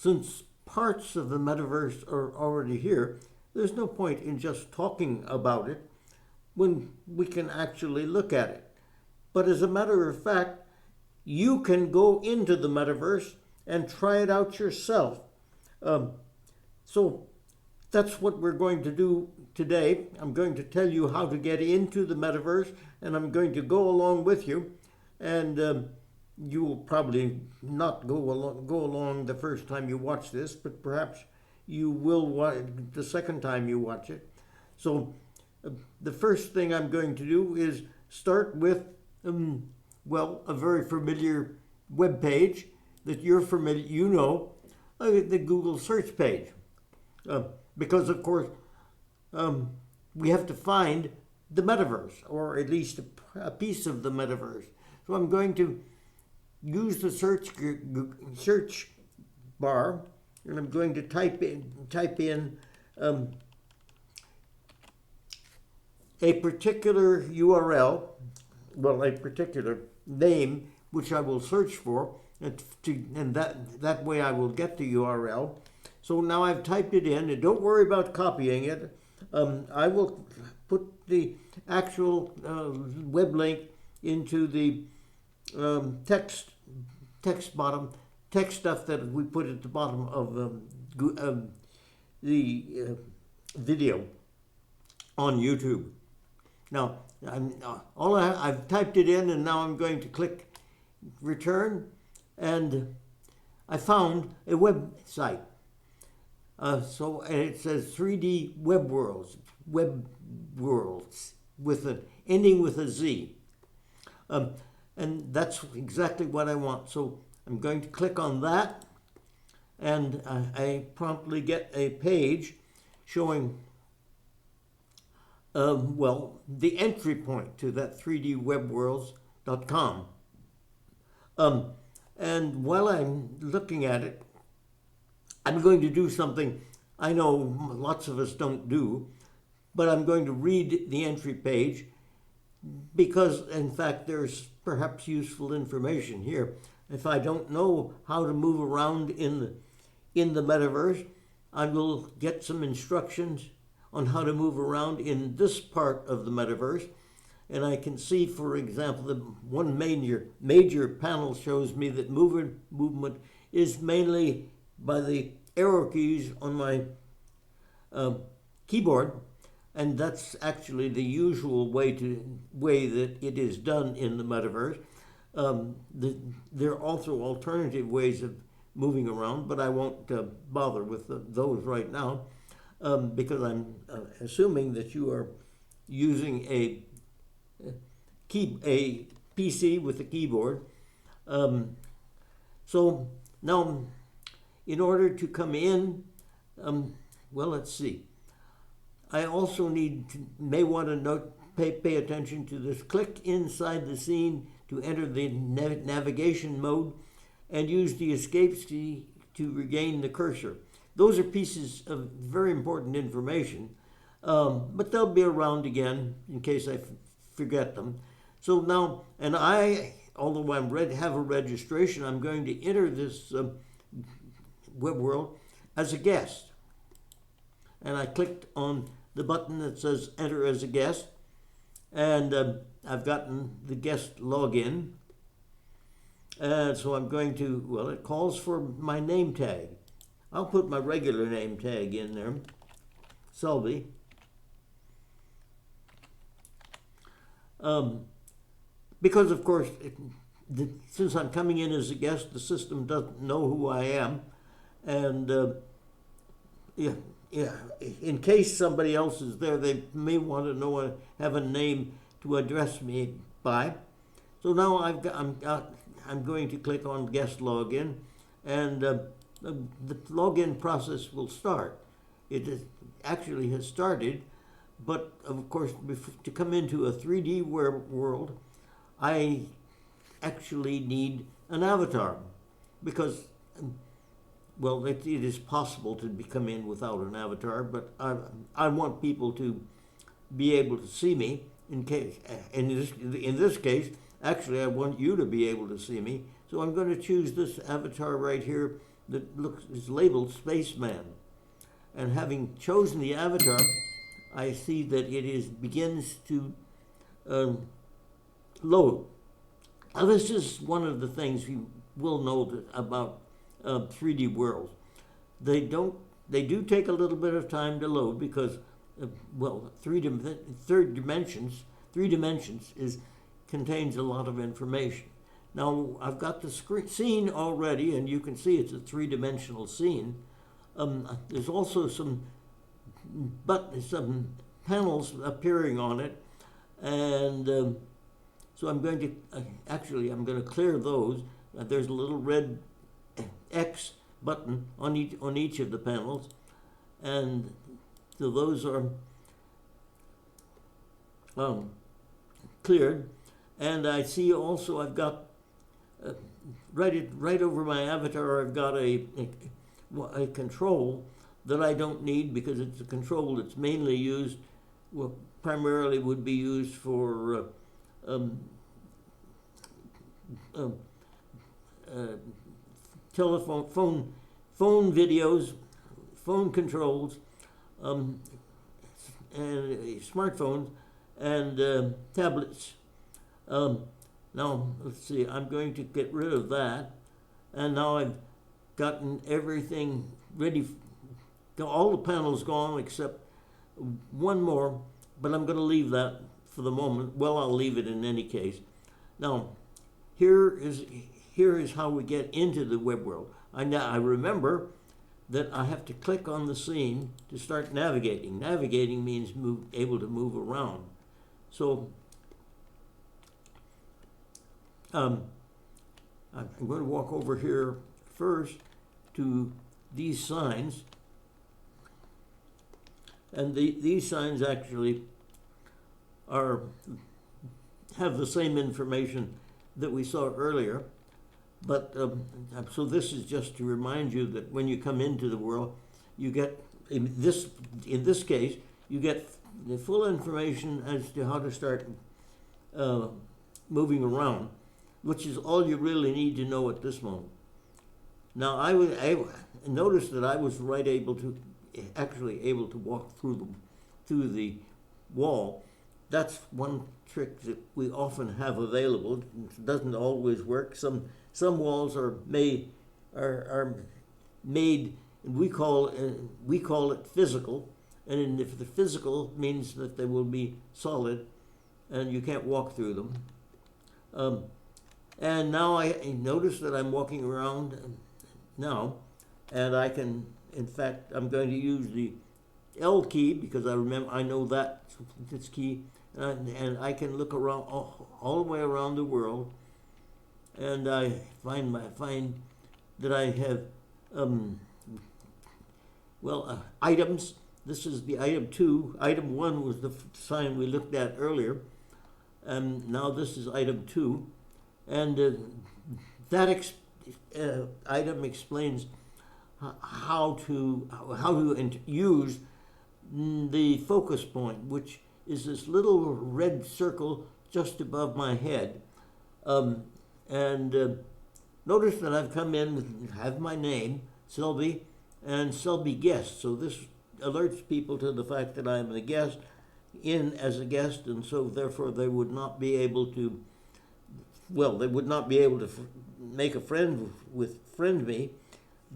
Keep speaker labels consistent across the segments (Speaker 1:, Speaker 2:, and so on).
Speaker 1: since parts of the metaverse are already here, there's no point in just talking about it when we can actually look at it. But as a matter of fact, you can go into the metaverse and try it out yourself. So that's what we're going to do today. I'm going to tell you how to get into the metaverse, and I'm going to go along with you. And you will probably not go along the first time you watch this, but perhaps you will watch the second time you watch it. So the first thing I'm going to do is start with, a very familiar web page that you're familiar, the Google search page. Because, of course, we have to find the metaverse, or at least a piece of the metaverse. So I'm going to use the search bar, and I'm going to type in a particular URL, a particular name which I will search for, and that way I will get the URL. So now I've typed it in, and don't worry about copying it. I will put the actual web link into the text stuff that we put at the bottom of the video on YouTube. Now, I've typed it in, and now I'm going to click return, and I found a website. So it says 3D web worlds ending with a Z. And that's exactly what I want. So I'm going to click on that, and I promptly get a page showing, the entry point to that 3dwebworlds.com. And while I'm looking at it, I'm going to do something I know lots of us don't do, but I'm going to read the entry page because, in fact, there's perhaps useful information here. If I don't know how to move around in the metaverse, I will get some instructions on how to move around in this part of the metaverse. And I can see, for example, that one major panel shows me that movement is mainly by the arrow keys on my keyboard, and that's actually the usual way that it is done in the metaverse. There are also alternative ways of moving around, but I won't bother with those right now because I'm assuming that you are using a PC with a keyboard. So now, in order to come in, let's see. I also may want to pay attention to this. Click inside the scene to enter the navigation mode and use the escape key to regain the cursor. Those are pieces of very important information, but they'll be around again in case I forget them. So now, and although I have a registration, I'm going to enter this web world as a guest. And I clicked on the button that says enter as a guest, and I've gotten the guest login. And so I'm going to, it calls for my name tag. I'll put my regular name tag in there, Selby. Because, of course, since I'm coming in as a guest, the system doesn't know who I am. And in case somebody else is there, they may want to have a name to address me by. So now I'm going to click on guest login, and the login process will start. It actually has started, but of course, to come into a 3D world, I actually need an avatar because, it is possible to come in without an avatar, but I want people to be able to see me in this case, actually I want you to be able to see me. So I'm going to choose this avatar right here that is labeled Spaceman. And having chosen the avatar, I see that it begins to load. Now, this is one of the things you will know about 3D worlds. They do take a little bit of time to load because, three dimensions contains a lot of information. Now, I've got the scene already, and you can see it's a three-dimensional scene. There's also some panels appearing on it, and so I'm going to clear those. There's a little red X button on each of the panels, and so those are cleared. And I see also I've got right over my avatar, I've got a control that I don't need because it's a control that's mainly used, primarily would be used for telephone, phone videos, phone controls, and smartphones, and tablets. Now, let's see, I'm going to get rid of that. And now I've gotten everything ready. All the panels gone except one more, but I'm going to leave that for the moment. Well, I'll leave it in any case. Now, here is how we get into the web world. I remember that I have to click on the scene to start navigating. Navigating means able to move around. So I'm going to walk over here first to these signs. And these signs actually have the same information that we saw earlier. But so this is just to remind you that when you come into the world, you get, in this case, you get the full information as to how to start moving around, which is all you really need to know at this moment. Now, I noticed that I was actually able to walk through the wall. That's one trick that we often have available. It doesn't always work. Some walls are made. We call it physical, and if the physical means that they will be solid, and you can't walk through them. And now I notice that I'm walking around now, and I can, in fact, I'm going to use the L key because I know that it's key, and I can look around all the way around the world, and I find that I have items. This is the item 2. Item 1 was the sign we looked at earlier, and now this is item 2, and that item explains how to use the focus point, which is this little red circle just above my head. Notice that I've come in, have my name, Selby, and Selby guest. So this alerts people to the fact that I'm a guest, as a guest, and so therefore they would not be able to, make a friend me,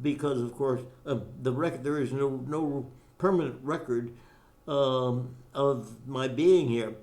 Speaker 1: because of course there is no permanent record of my being here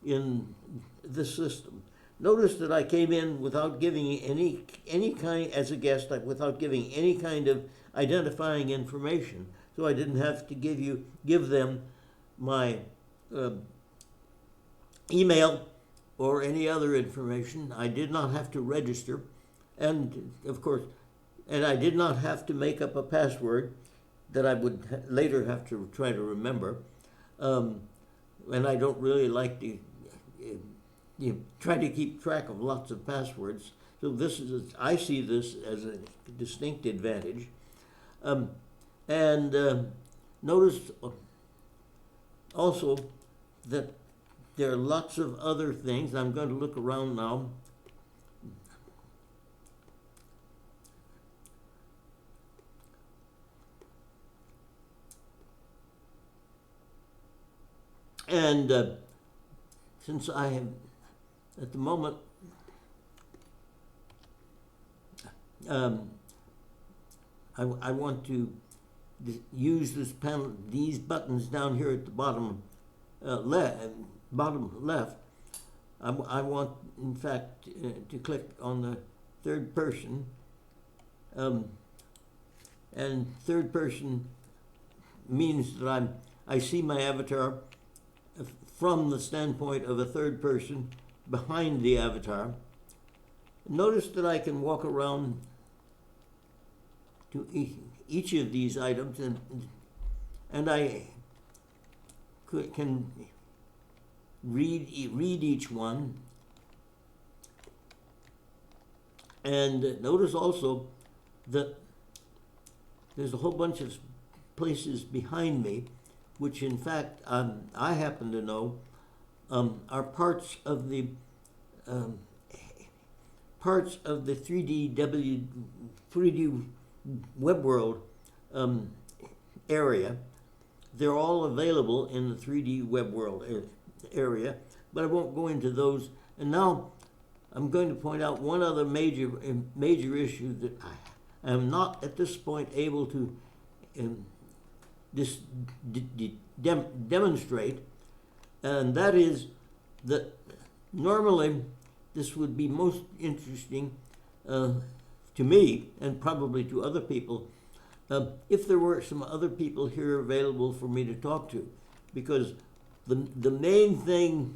Speaker 1: in this system. Notice that I came in without giving any kind, as a guest, without giving any kind of identifying information. So I didn't have to give them my email or any other information. I did not have to register, and of course, I did not have to make up a password that I would later have to try to remember. And I don't really like to try to keep track of lots of passwords. So I see this as a distinct advantage. Notice also that there are lots of other things. I'm going to look around now. And since I have, at the moment, I want to use this panel, these buttons down here at the bottom bottom left. I want, in fact, to click on the third person, and third person means that I see my avatar from the standpoint of a third person behind the avatar. Notice that I can walk around to each of these items, and I can read each one. And notice also that there's a whole bunch of places behind me, which in fact I happen to know are parts of the 3D web world area. They're all available in the 3D web world area, but I won't go into those. And now I'm going to point out one other major issue that I am not at this point able to demonstrate, and that is that normally this would be most interesting to me, and probably to other people, if there were some other people here available for me to talk to, because the main thing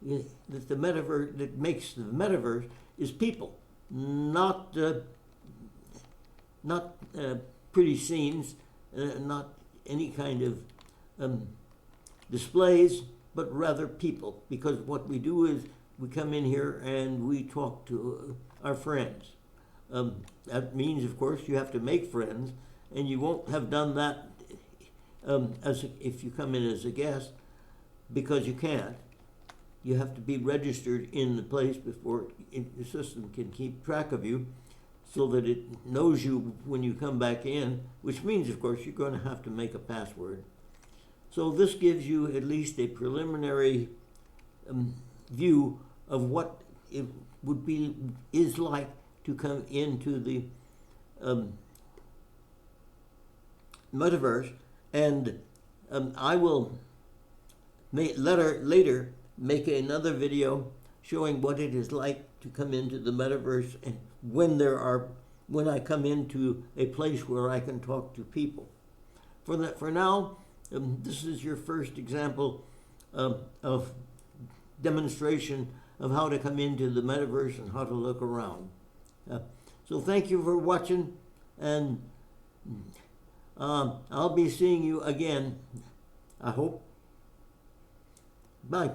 Speaker 1: that the metaverse, that makes the metaverse, is people, not pretty scenes, not any kind of displays, but rather people. Because what we do is we come in here and we talk to our friends. That means, of course, you have to make friends, and you won't have done that if you come in as a guest, because you can't. You have to be registered in the place before the system can keep track of you, so that it knows you when you come back in, which means, of course, you're going to have to make a password. So this gives you at least a preliminary view of what it is like to come into the metaverse, and I will later make another video showing what it is like to come into the metaverse, and when I come into a place where I can talk to people. For now, this is your first example of demonstration of how to come into the metaverse and how to look around. So thank you for watching, and I'll be seeing you again, I hope. Bye.